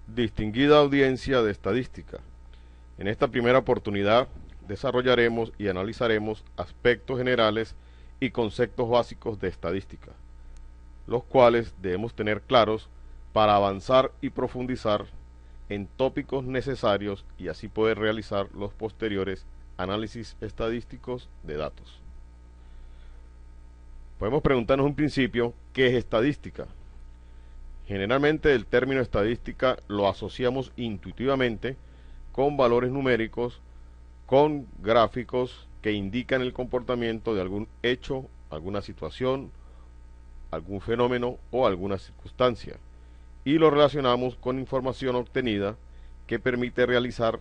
Distinguida audiencia de estadística, en esta primera oportunidad desarrollaremos y analizaremos aspectos generales y conceptos básicos de estadística, los cuales debemos tener claros para avanzar y profundizar en tópicos necesarios y así poder realizar los posteriores análisis estadísticos de datos. Podemos preguntarnos un principio, ¿qué es estadística? Generalmente el término estadística lo asociamos intuitivamente con valores numéricos, con gráficos que indican el comportamiento de algún hecho, alguna situación, algún fenómeno o alguna circunstancia, y lo relacionamos con información obtenida que permite realizar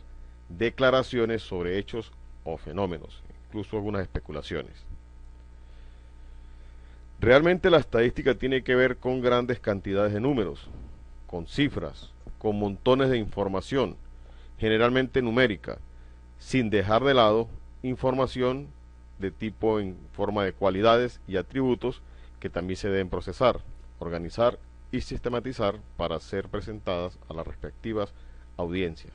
declaraciones sobre hechos o fenómenos, incluso algunas especulaciones. Realmente la estadística tiene que ver con grandes cantidades de números, con cifras, con montones de información, generalmente numérica, sin dejar de lado información de tipo en forma de cualidades y atributos que también se deben procesar, organizar y sistematizar para ser presentadas a las respectivas audiencias.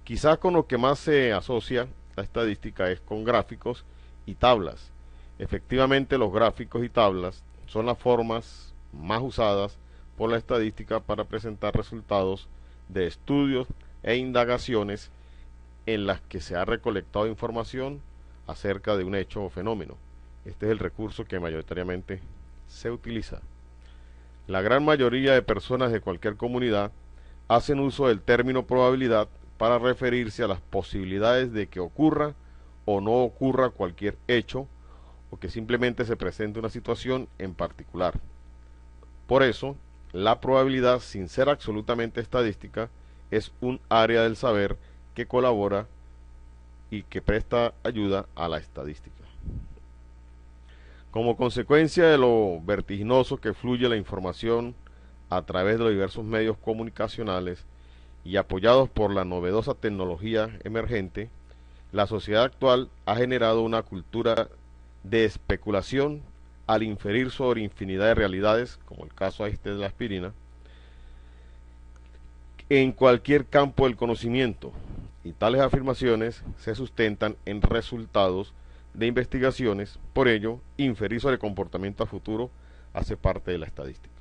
Quizás con lo que más se asocia la estadística es con gráficos y tablas. Efectivamente, los gráficos y tablas son las formas más usadas por la estadística para presentar resultados de estudios e indagaciones en las que se ha recolectado información acerca de un hecho o fenómeno. Este es el recurso que mayoritariamente se utiliza. La gran mayoría de personas de cualquier comunidad hacen uso del término probabilidad para referirse a las posibilidades de que ocurra o no ocurra cualquier hecho o que simplemente se presente una situación en particular. Por eso, la probabilidad, sin ser absolutamente estadística, es un área del saber que colabora y que presta ayuda a la estadística. Como consecuencia de lo vertiginoso que fluye la información a través de los diversos medios comunicacionales y apoyados por la novedosa tecnología emergente, la sociedad actual ha generado una cultura de especulación al inferir sobre infinidad de realidades, como el caso este de la aspirina, en cualquier campo del conocimiento, y tales afirmaciones se sustentan en resultados de investigaciones. Por ello, inferir sobre el comportamiento a futuro hace parte de la estadística.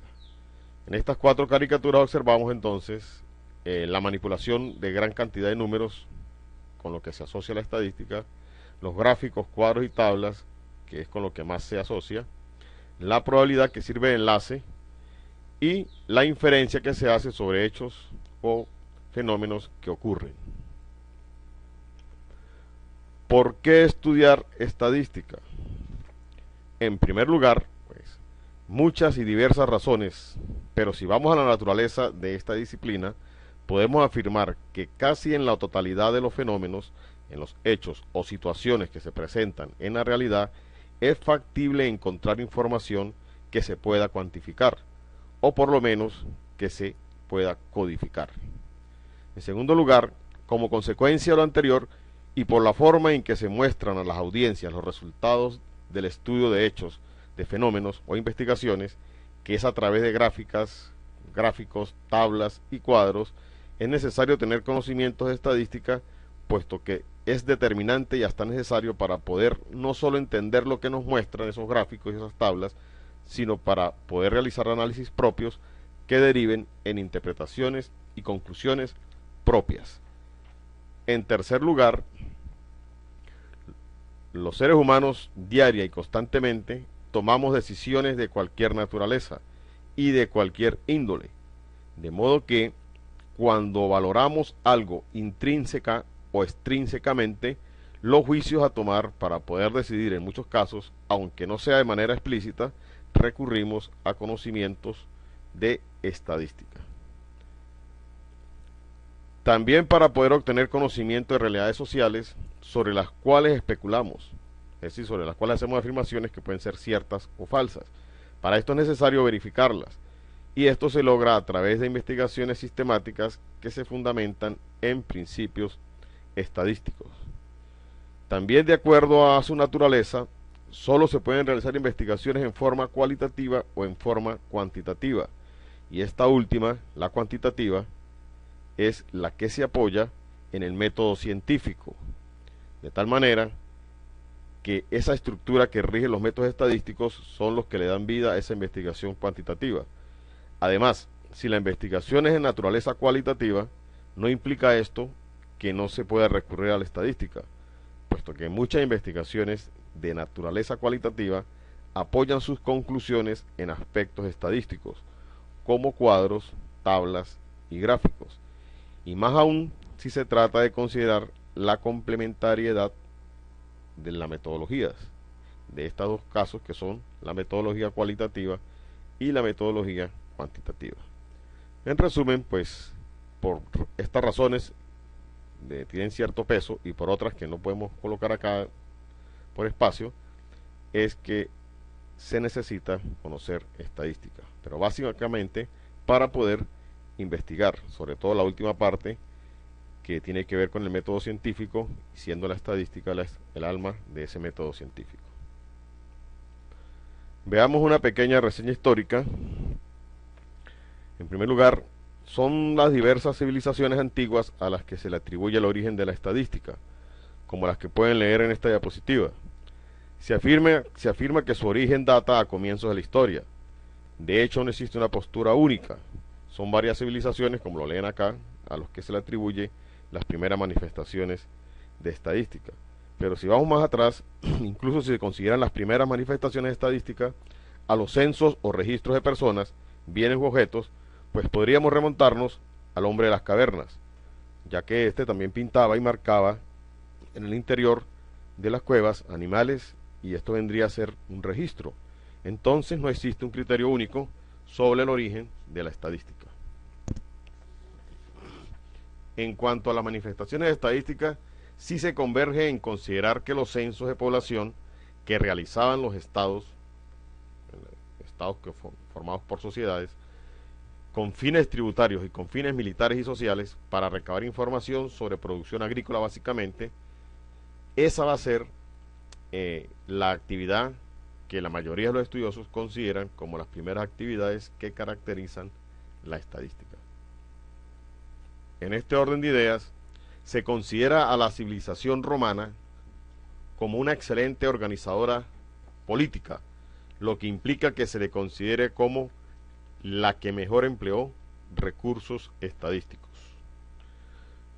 En estas cuatro caricaturas observamos entonces la manipulación de gran cantidad de números con lo que se asocia a la estadística, los gráficos, cuadros y tablas, que es con lo que más se asocia, la probabilidad que sirve de enlace y la inferencia que se hace sobre hechos o fenómenos que ocurren. ¿Por qué estudiar estadística? En primer lugar, pues, muchas y diversas razones, pero si vamos a la naturaleza de esta disciplina, podemos afirmar que casi en la totalidad de los fenómenos, en los hechos o situaciones que se presentan en la realidad, es factible encontrar información que se pueda cuantificar, o por lo menos que se pueda codificar. En segundo lugar, como consecuencia de lo anterior, y por la forma en que se muestran a las audiencias los resultados del estudio de hechos, de fenómenos o investigaciones, que es a través de gráficos, tablas y cuadros, es necesario tener conocimientos de estadística, puesto que es determinante y hasta necesario para poder no solo entender lo que nos muestran esos gráficos y esas tablas, sino para poder realizar análisis propios que deriven en interpretaciones y conclusiones propias. En tercer lugar, los seres humanos diaria y constantemente tomamos decisiones de cualquier naturaleza y de cualquier índole, de modo que cuando valoramos algo intrínseca o extrínsecamente, los juicios a tomar para poder decidir en muchos casos, aunque no sea de manera explícita, recurrimos a conocimientos de estadística. También para poder obtener conocimiento de realidades sociales sobre las cuales especulamos, es decir, sobre las cuales hacemos afirmaciones que pueden ser ciertas o falsas. Para esto es necesario verificarlas, y esto se logra a través de investigaciones sistemáticas que se fundamentan en principios estadísticos. También, de acuerdo a su naturaleza, solo se pueden realizar investigaciones en forma cualitativa o en forma cuantitativa, y esta última, la cuantitativa, es la que se apoya en el método científico, de tal manera que esa estructura que rige los métodos estadísticos son los que le dan vida a esa investigación cuantitativa. Además, si la investigación es de naturaleza cualitativa, no implica esto que no se pueda recurrir a la estadística, puesto que muchas investigaciones de naturaleza cualitativa apoyan sus conclusiones en aspectos estadísticos, como cuadros, tablas y gráficos, y más aún si se trata de considerar la complementariedad de las metodologías, de estos dos casos que son la metodología cualitativa y la metodología cuantitativa. En resumen, pues, por estas razones tienen cierto peso y por otras que no podemos colocar acá por espacio, es que se necesita conocer estadística, pero básicamente para poder investigar, sobre todo la última parte que tiene que ver con el método científico, siendo la estadística el alma de ese método científico. Veamos una pequeña reseña histórica. En primer lugar, son las diversas civilizaciones antiguas a las que se le atribuye el origen de la estadística, como las que pueden leer en esta diapositiva. Se afirma que su origen data a comienzos de la historia. De hecho, no existe una postura única. Son varias civilizaciones, como lo leen acá, a los que se le atribuye las primeras manifestaciones de estadística. Pero si vamos más atrás, incluso si se consideran las primeras manifestaciones de estadística a los censos o registros de personas, bienes u objetos, pues podríamos remontarnos al hombre de las cavernas, ya que éste también pintaba y marcaba en el interior de las cuevas animales, y esto vendría a ser un registro. Entonces no existe un criterio único sobre el origen de la estadística. En cuanto a las manifestaciones de estadística, sí se converge en considerar que los censos de población que realizaban los estados que formados por sociedades, con fines tributarios y con fines militares y sociales, para recabar información sobre producción agrícola básicamente, esa va a ser la actividad que la mayoría de los estudiosos consideran como las primeras actividades que caracterizan la estadística. En este orden de ideas, se considera a la civilización romana como una excelente organizadora política, lo que implica que se le considere como la que mejor empleó recursos estadísticos.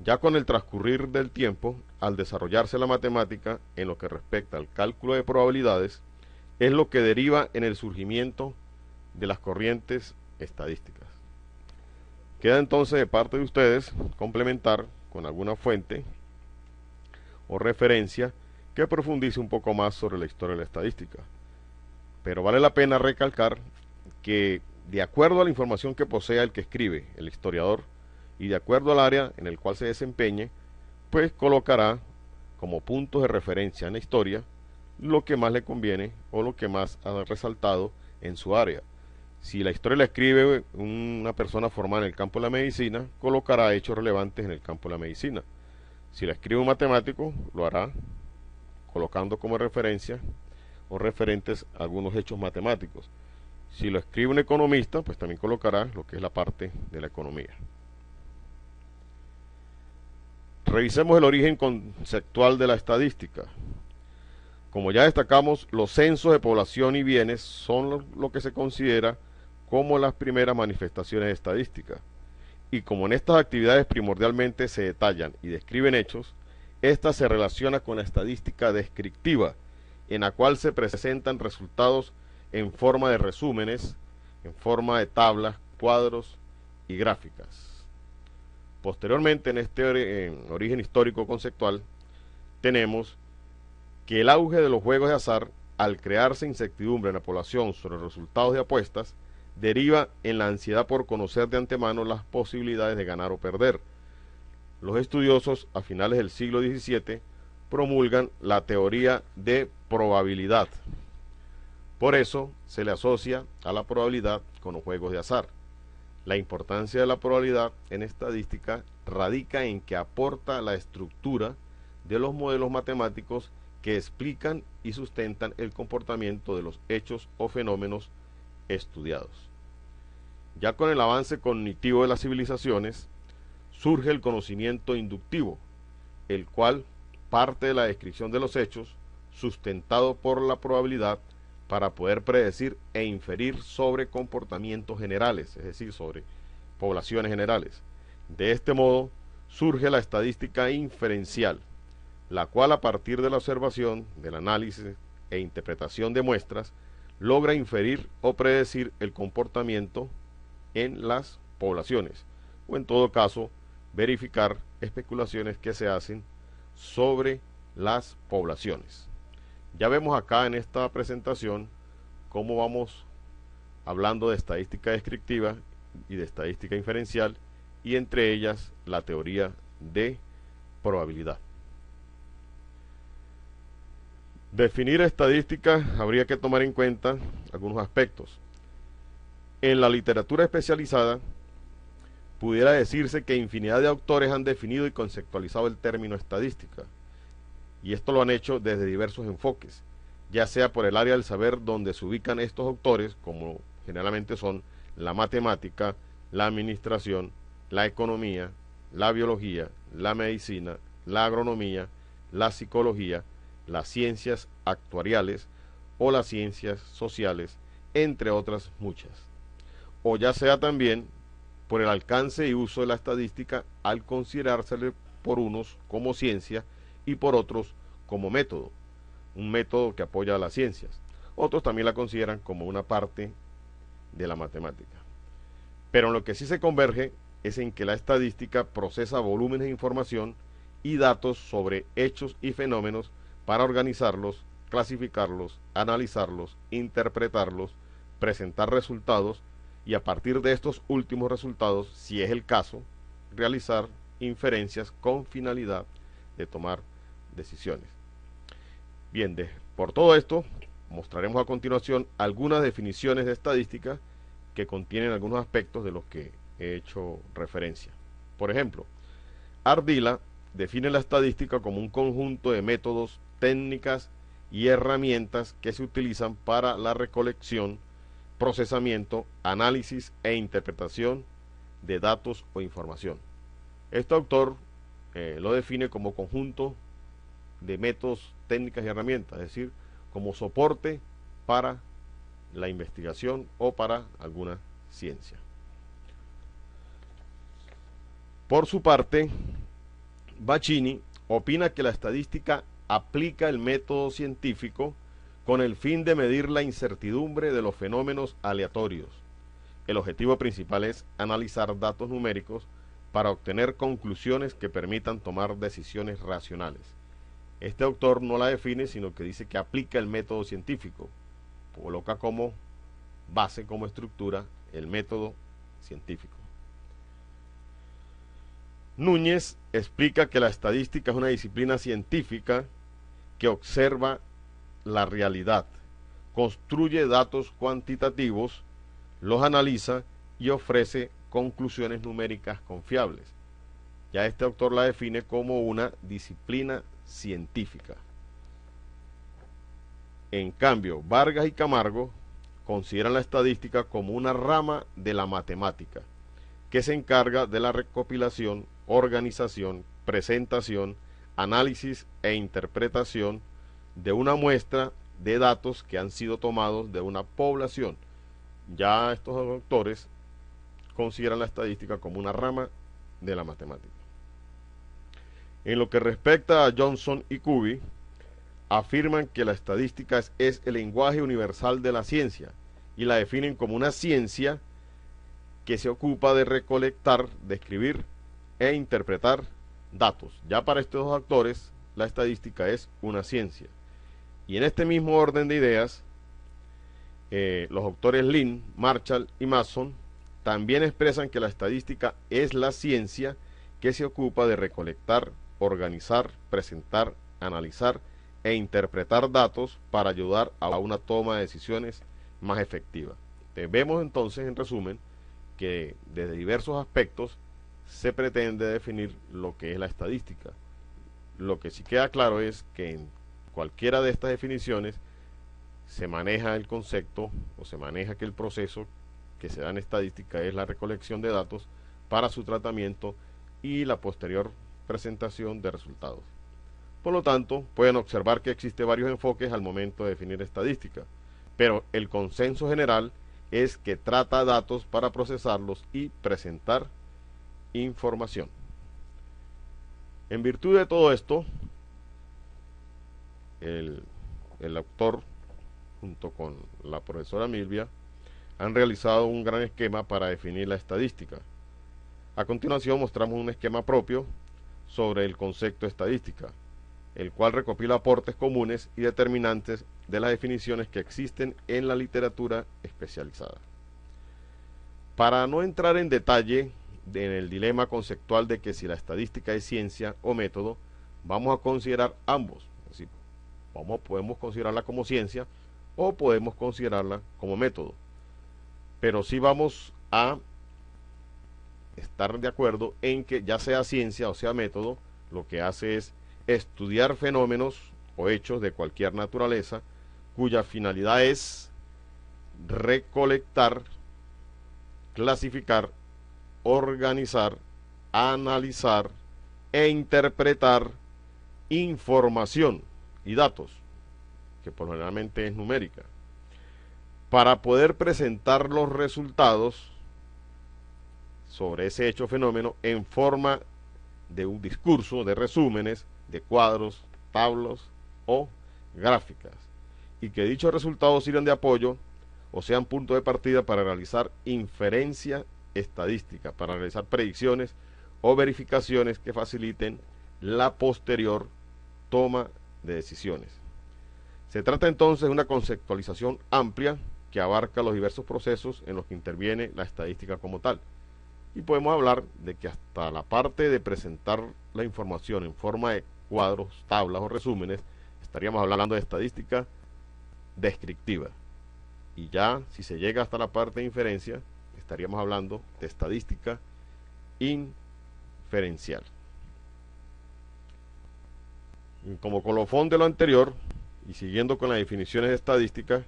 Ya con el transcurrir del tiempo, al desarrollarse la matemática en lo que respecta al cálculo de probabilidades, es lo que deriva en el surgimiento de las corrientes estadísticas. Queda entonces de parte de ustedes complementar con alguna fuente o referencia que profundice un poco más sobre la historia de la estadística. Pero vale la pena recalcar que, de acuerdo a la información que posea el que escribe, el historiador, y de acuerdo al área en el cual se desempeñe, pues colocará como puntos de referencia en la historia lo que más le conviene o lo que más ha resaltado en su área. Si la historia la escribe una persona formada en el campo de la medicina, colocará hechos relevantes en el campo de la medicina. Si la escribe un matemático, lo hará colocando como referencia o referentes algunos hechos matemáticos. Si lo escribe un economista, pues también colocará lo que es la parte de la economía. Revisemos el origen conceptual de la estadística. Como ya destacamos, los censos de población y bienes son lo que se considera como las primeras manifestaciones estadísticas. Y como en estas actividades primordialmente se detallan y describen hechos, esta se relaciona con la estadística descriptiva, en la cual se presentan resultados en forma de resúmenes, en forma de tablas, cuadros y gráficas. Posteriormente, en este origen histórico conceptual, tenemos que el auge de los juegos de azar, al crearse incertidumbre en la población sobre los resultados de apuestas, deriva en la ansiedad por conocer de antemano las posibilidades de ganar o perder. Los estudiosos a finales del siglo XVII promulgan la teoría de probabilidad. Por eso se le asocia a la probabilidad con los juegos de azar. La importancia de la probabilidad en estadística radica en que aporta la estructura de los modelos matemáticos que explican y sustentan el comportamiento de los hechos o fenómenos estudiados. Ya con el avance cognitivo de las civilizaciones, surge el conocimiento inductivo, el cual parte de la descripción de los hechos, sustentado por la probabilidad, para poder predecir e inferir sobre comportamientos generales, es decir, sobre poblaciones generales. De este modo, surge la estadística inferencial, la cual a partir de la observación, del análisis e interpretación de muestras, logra inferir o predecir el comportamiento en las poblaciones, o en todo caso, verificar especulaciones que se hacen sobre las poblaciones. Ya vemos acá en esta presentación cómo vamos hablando de estadística descriptiva y de estadística inferencial, y entre ellas la teoría de probabilidad. Definir estadística, habría que tomar en cuenta algunos aspectos. En la literatura especializada, pudiera decirse que infinidad de autores han definido y conceptualizado el término estadística, y esto lo han hecho desde diversos enfoques, ya sea por el área del saber donde se ubican estos autores, como generalmente son la matemática, la administración, la economía, la biología, la medicina, la agronomía, la psicología, las ciencias actuariales o las ciencias sociales, entre otras muchas. O ya sea también por el alcance y uso de la estadística al considerársele por unos como ciencia y por otros como método, un método que apoya a las ciencias. Otros también la consideran como una parte de la matemática. Pero en lo que sí se converge es en que la estadística procesa volúmenes de información y datos sobre hechos y fenómenos para organizarlos, clasificarlos, analizarlos, interpretarlos, presentar resultados y a partir de estos últimos resultados, si es el caso, realizar inferencias con finalidad de tomar decisiones. Bien, por todo esto, mostraremos a continuación algunas definiciones de estadística que contienen algunos aspectos de los que he hecho referencia. Por ejemplo, Ardila define la estadística como un conjunto de métodos, técnicas y herramientas que se utilizan para la recolección, procesamiento, análisis e interpretación de datos o información. Este autor lo define como conjunto de métodos, técnicas y herramientas, es decir, como soporte para la investigación o para alguna ciencia. Por su parte, Bacchini opina que la estadística aplica el método científico con el fin de medir la incertidumbre de los fenómenos aleatorios. El objetivo principal es analizar datos numéricos para obtener conclusiones que permitan tomar decisiones racionales. Este autor no la define, sino que dice que aplica el método científico, coloca como base, como estructura, el método científico. Núñez explica que la estadística es una disciplina científica que observa la realidad, construye datos cuantitativos, los analiza y ofrece conclusiones numéricas confiables. Ya este autor la define como una disciplina científica. En cambio, Vargas y Camargo consideran la estadística como una rama de la matemática, que se encarga de la recopilación, organización, presentación, análisis e interpretación de una muestra de datos que han sido tomados de una población. Ya estos autores consideran la estadística como una rama de la matemática. En lo que respecta a Johnson y Kuby, afirman que la estadística es el lenguaje universal de la ciencia y la definen como una ciencia que se ocupa de recolectar, describir e interpretar datos. Ya para estos dos autores, la estadística es una ciencia. Y en este mismo orden de ideas, los autores Lin, Marshall y Mason también expresan que la estadística es la ciencia que se ocupa de recolectar, organizar, presentar, analizar e interpretar datos para ayudar a una toma de decisiones más efectiva. Vemos entonces, en resumen, que desde diversos aspectos se pretende definir lo que es la estadística. Lo que sí queda claro es que en cualquiera de estas definiciones se maneja el concepto o se maneja que el proceso que se da en estadística es la recolección de datos para su tratamiento y la posterior presentación de resultados. Por lo tanto, pueden observar que existen varios enfoques al momento de definir estadística, pero el consenso general es que trata datos para procesarlos y presentar información. En virtud de todo esto, el autor, junto con la profesora Milvia, han realizado un gran esquema para definir la estadística. A continuación mostramos un esquema propio sobre el concepto de estadística, el cual recopila aportes comunes y determinantes de las definiciones que existen en la literatura especializada. Para no entrar en detalle en el dilema conceptual de que si la estadística es ciencia o método, vamos a considerar ambos. Es decir, podemos considerarla como ciencia o podemos considerarla como método. Pero sí vamos a estar de acuerdo en que ya sea ciencia o sea método, lo que hace es estudiar fenómenos o hechos de cualquier naturaleza cuya finalidad es recolectar, clasificar, organizar, analizar e interpretar información y datos, que por generalmente es numérica, para poder presentar los resultados sobre ese hecho o fenómeno en forma de un discurso, de resúmenes, de cuadros, tablas o gráficas, y que dichos resultados sirvan de apoyo o sean punto de partida para realizar inferencia estadística, para realizar predicciones o verificaciones que faciliten la posterior toma de decisiones. Se trata entonces de una conceptualización amplia que abarca los diversos procesos en los que interviene la estadística como tal. Y podemos hablar de que hasta la parte de presentar la información en forma de cuadros, tablas o resúmenes, estaríamos hablando de estadística descriptiva. Y ya, si se llega hasta la parte de inferencia, estaríamos hablando de estadística inferencial. Como colofón de lo anterior, y siguiendo con las definiciones de estadística,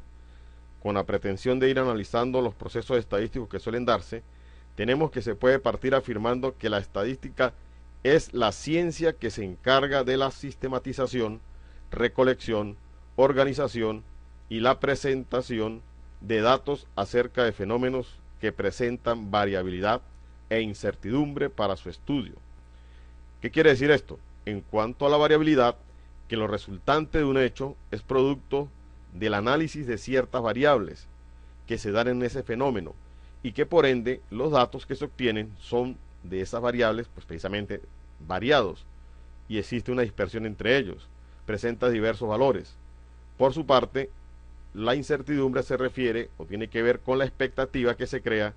con la pretensión de ir analizando los procesos estadísticos que suelen darse, tenemos que se puede partir afirmando que la estadística es la ciencia que se encarga de la sistematización, recolección, organización y la presentación de datos acerca de fenómenos que presentan variabilidad e incertidumbre para su estudio. ¿Qué quiere decir esto? En cuanto a la variabilidad, que lo resultante de un hecho es producto del análisis de ciertas variables que se dan en ese fenómeno y que por ende los datos que se obtienen son de esas variables pues precisamente variados y existe una dispersión entre ellos, presenta diversos valores. Por su parte, la incertidumbre se refiere o tiene que ver con la expectativa que se crea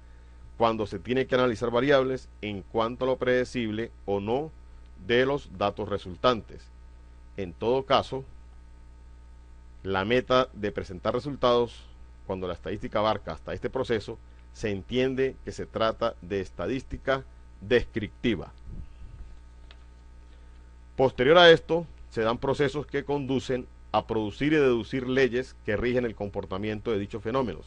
cuando se tiene que analizar variables en cuanto a lo predecible o no de los datos resultantes. En todo caso, la meta de presentar resultados, cuando la estadística abarca hasta este proceso, se entiende que se trata de estadística descriptiva. Posterior a esto, se dan procesos que conducen a producir y deducir leyes que rigen el comportamiento de dichos fenómenos.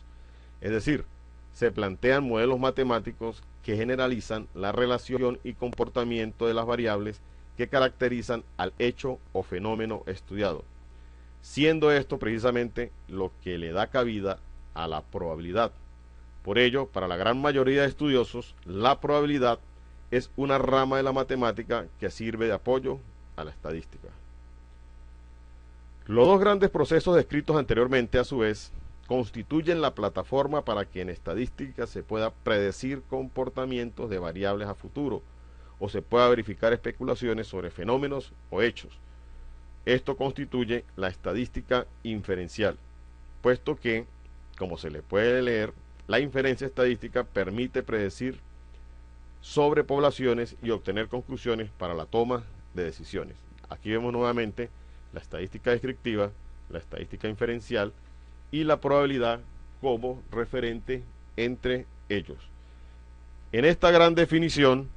Es decir, se plantean modelos matemáticos que generalizan la relación y comportamiento de las variables que caracterizan al hecho o fenómeno estudiado, siendo esto precisamente lo que le da cabida a la probabilidad. Por ello, para la gran mayoría de estudiosos, la probabilidad es una rama de la matemática que sirve de apoyo a la estadística. Los dos grandes procesos descritos anteriormente, a su vez, constituyen la plataforma para que en estadística se pueda predecir comportamientos de variables a futuro o se pueda verificar especulaciones sobre fenómenos o hechos. Esto constituye la estadística inferencial, puesto que, como se le puede leer, la inferencia estadística permite predecir sobre poblaciones y obtener conclusiones para la toma de decisiones. Aquí vemos nuevamente la estadística descriptiva, la estadística inferencial y la probabilidad como referente entre ellos. En esta gran definición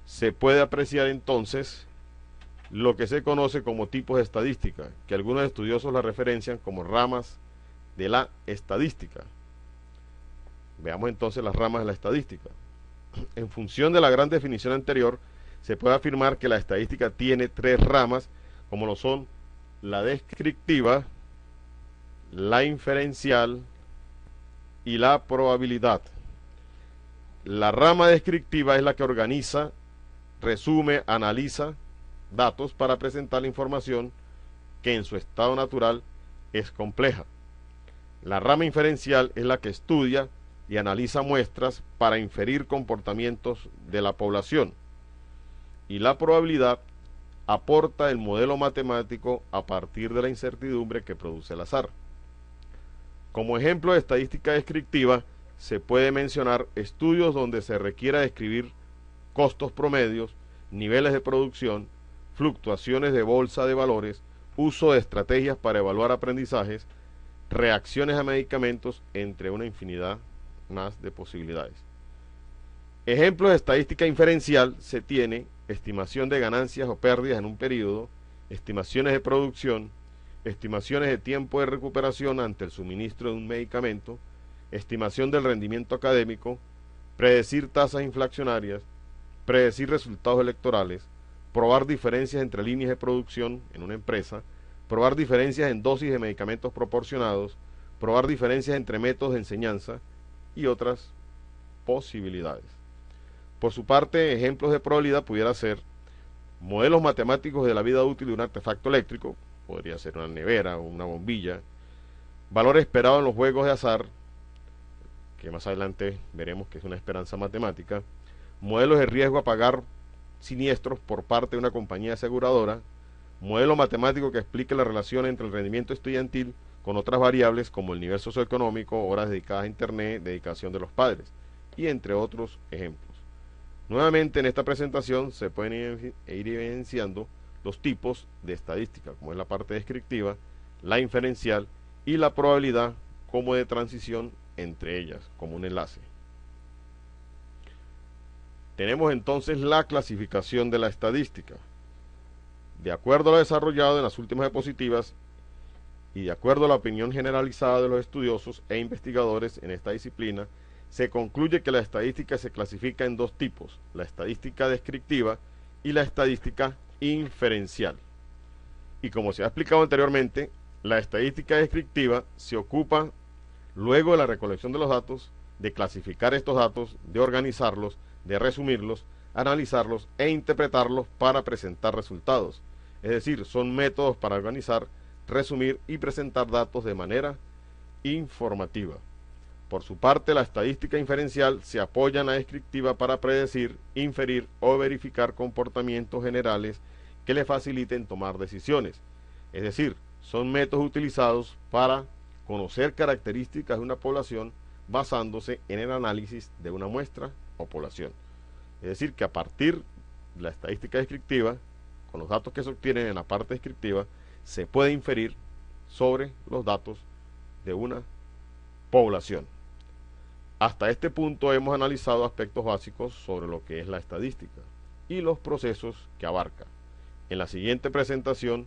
se puede apreciar entonces lo que se conoce como tipos de estadística, que algunos estudiosos la referencian como ramas de la estadística. Veamos entonces las ramas de la estadística. En función de la gran definición anterior, se puede afirmar que la estadística tiene tres ramas, como lo son la descriptiva, la inferencial y la probabilidad. La rama descriptiva es la que organiza, resume, analiza datos para presentar la información que en su estado natural es compleja. La rama inferencial es la que estudia y analiza muestras para inferir comportamientos de la población. Y la probabilidad aporta el modelo matemático a partir de la incertidumbre que produce el azar. Como ejemplo de estadística descriptiva, se puede mencionar estudios donde se requiera describir costos promedios, niveles de producción, fluctuaciones de bolsa de valores, uso de estrategias para evaluar aprendizajes, reacciones a medicamentos, entre una infinidad más de posibilidades. Ejemplos de estadística inferencial se tiene estimación de ganancias o pérdidas en un periodo, estimaciones de producción, estimaciones de tiempo de recuperación ante el suministro de un medicamento, estimación del rendimiento académico, predecir tasas inflacionarias, predecir resultados electorales, probar diferencias entre líneas de producción en una empresa, probar diferencias en dosis de medicamentos proporcionados, probar diferencias entre métodos de enseñanza y otras posibilidades. Por su parte, ejemplos de probabilidad pudiera ser modelos matemáticos de la vida útil de un artefacto eléctrico, podría ser una nevera o una bombilla, valor esperado en los juegos de azar, que más adelante veremos que es una esperanza matemática, modelos de riesgo a pagar siniestros por parte de una compañía aseguradora, modelo matemático que explique la relación entre el rendimiento estudiantil con otras variables como el nivel socioeconómico, horas dedicadas a internet, dedicación de los padres, y entre otros ejemplos. Nuevamente en esta presentación se pueden ir evidenciando los tipos de estadística, como es la parte descriptiva, la inferencial y la probabilidad como de transición entre ellas, como un enlace. Tenemos entonces la clasificación de la estadística. De acuerdo a lo desarrollado en las últimas diapositivas y de acuerdo a la opinión generalizada de los estudiosos e investigadores en esta disciplina, se concluye que la estadística se clasifica en dos tipos, la estadística descriptiva y la estadística inferencial. Y como se ha explicado anteriormente, la estadística descriptiva se ocupa, luego de la recolección de los datos, de clasificar estos datos, de organizarlos, de resumirlos, analizarlos e interpretarlos para presentar resultados. Es decir, son métodos para organizar, resumir y presentar datos de manera informativa. Por su parte, la estadística inferencial se apoya en la descriptiva para predecir, inferir o verificar comportamientos generales que le faciliten tomar decisiones. Es decir, son métodos utilizados para conocer características de una población basándose en el análisis de una muestra o población. Es decir, que a partir de la estadística descriptiva, con los datos que se obtienen en la parte descriptiva, se puede inferir sobre los datos de una población. Hasta este punto hemos analizado aspectos básicos sobre lo que es la estadística y los procesos que abarca. En la siguiente presentación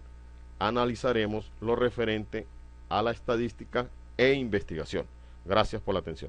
analizaremos lo referente a la estadística e investigación. Gracias por la atención.